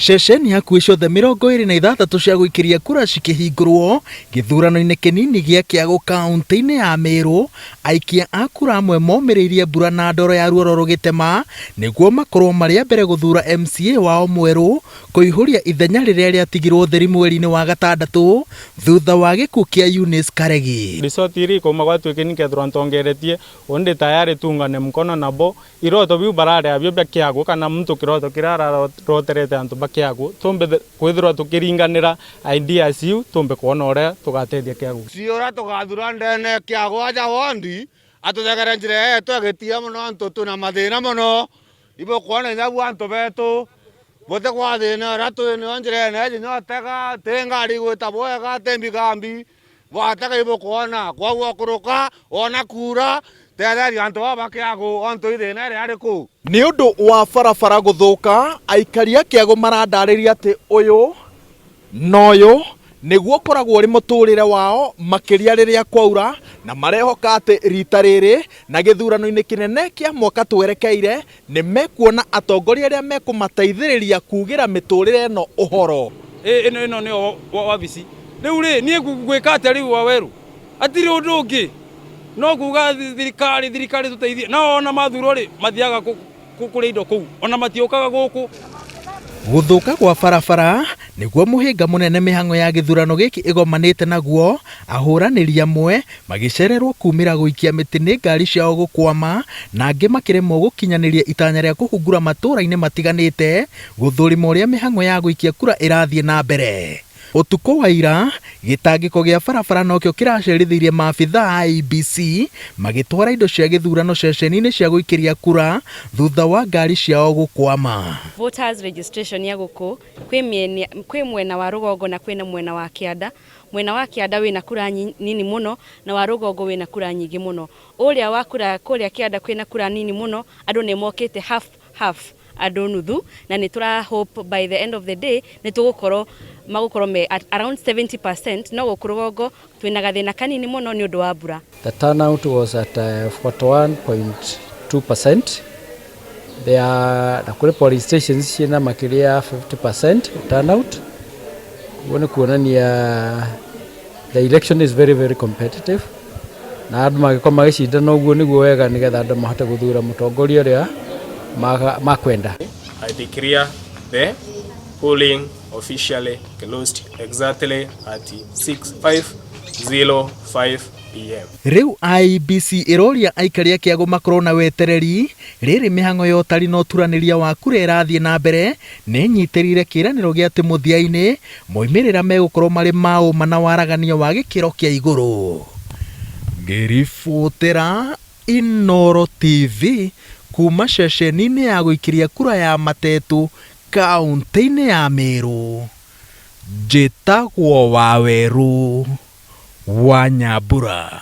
Ceceni hakuhĩ ciothe 26 cia gũikiria kura cikĩhingũrwo gĩthurano-inĩ kĩnini gĩa Kĩagũ kaunti-inĩ ya Meru. Aikia a kura amwe momĩrĩirie mbura na ndoro ya ruoro rũgĩtema nĩguo makorwo marĩ a mbere gũthura MCA wao mwerũ kũihũria ithenya rĩrĩa rĩatigirwo theri mweri-inĩ wa gatandatũ thutha wa gĩkuũ kĩa Eunice Karegi. Risoti iri kuma gwatuĩke nikethirwo ntongeretie onde tayari tungane mkono nabo iroto biu barare abyo bya Kĩagũ kana mtu kiroto kirara roterete antu Kĩagũ tumbe kwithirwa tukiringanira ideas iu tumbe kuona uria tugatethia Kĩagũ ciora tugathura ndene Kĩagũ aja wondi atuthegere njira yetu agitia muno antu tuna mathina muno ibo kuona nyabu antu betu bote kwa thina ratu ni njira ene nyotega tengari gwita bwega tembi gambi watega ibo kuona kwa gukuruka ona kura tetheri antu baba Kĩagũ onto ithina ri ariku. Nĩ ũndũ wa barabara gũthũka, aikari a Kĩagũ marandarĩria atĩ ũyũ na ũyũ nĩguo ũkoragwo ũrĩ mũtũrĩre wao makĩria rĩrĩa kwaura, na marehoka atĩ rita rĩrĩ na gĩthurano-inĩ kĩnene kĩa mwaka twerekeire nĩ mekuona atongoria arĩa mekũmateithĩrĩria kugĩra mĩtũrĩre ĩno ũhoro. Ĩno nĩyo wabici rĩu rĩ niĩ gwĩka atĩa rĩu Waweru atirĩ ũndũ ũngĩ no kuga thirikari tuteithie na ona mathuro ri mathiaga kũrĩa indo kũu ona matiũkaga gũkũ. Gũthũka gwa barabara nĩguo mũhĩnga mũnene mĩhang'o ya gĩthurano gĩkĩ ĩgomanĩte naguo, ahũranĩri amwe magĩcererwo kumĩra gũikia mĩtĩ nĩ ngari ciao gũkwama na angĩ makĩremwo gũkinyanĩria itanya rĩa kũhungura matũũra-inĩ matiganĩte gũthũrima ũrĩa mĩhang'o ya gũikia kura ĩrathiĩ na mbere. Ũtukũ wa ira gĩtangĩko gĩa barabara nokĩo kĩracerithĩirie maabitha a IEBC magĩtwara indo cia gĩthurano ceceni-inĩ cia gũikĩria kura thutha wa ngari ciao gũkwama. Voters registration ya gũkũ kwĩ mwena wa rũgongo na kwĩna mwena wa kĩanda. Mwena wa kĩanda wĩna kura nini mũno na wa rũgongo wĩna kura nyingĩ mũno. Ũrĩa wa kura kũrĩa kĩanda kwĩna kura nini mũno andũ nĩ mokĩte half andũ nuthu na nĩ tũra hope by the end of the day nĩ tũgũkorwo magũkorwo me at around 70%, no gũkũ rũgongo twĩna gathĩna kanini mũno nĩ ũndũ wa mbura. The turnout was at 41.2%. There na kũrĩ police stations ciĩna makĩria 50% turnout. Kuona kuonania the election is very very competitive. Na andũ magĩkorwo magĩcindana ũguo nĩguo wega nĩgetha andũ mahote gũthura mũtongoria ũrĩa makwenda. I declare the polling officially closed exactly at 6:05 PM. Rĩu IEBC ĩroria aikari a Kĩagũ makorwo na wetereri rĩrĩ mĩhang'o ya ũtari na ũturanĩria wa kura ĩrathiĩ na mbere nĩ nyitĩrĩire kĩĩranĩro gĩa atĩ mũthia-inĩ moimĩrĩra megũkorwo marĩ maũma na waragania wa gĩkĩro kĩa igũrũ. Ngĩribotera Inooro TV kuma ceceni-inĩ ya gũikiria kura ya Matetu kaunti-inĩ ya Meru, njĩtagwo Waweru wa Nyambura.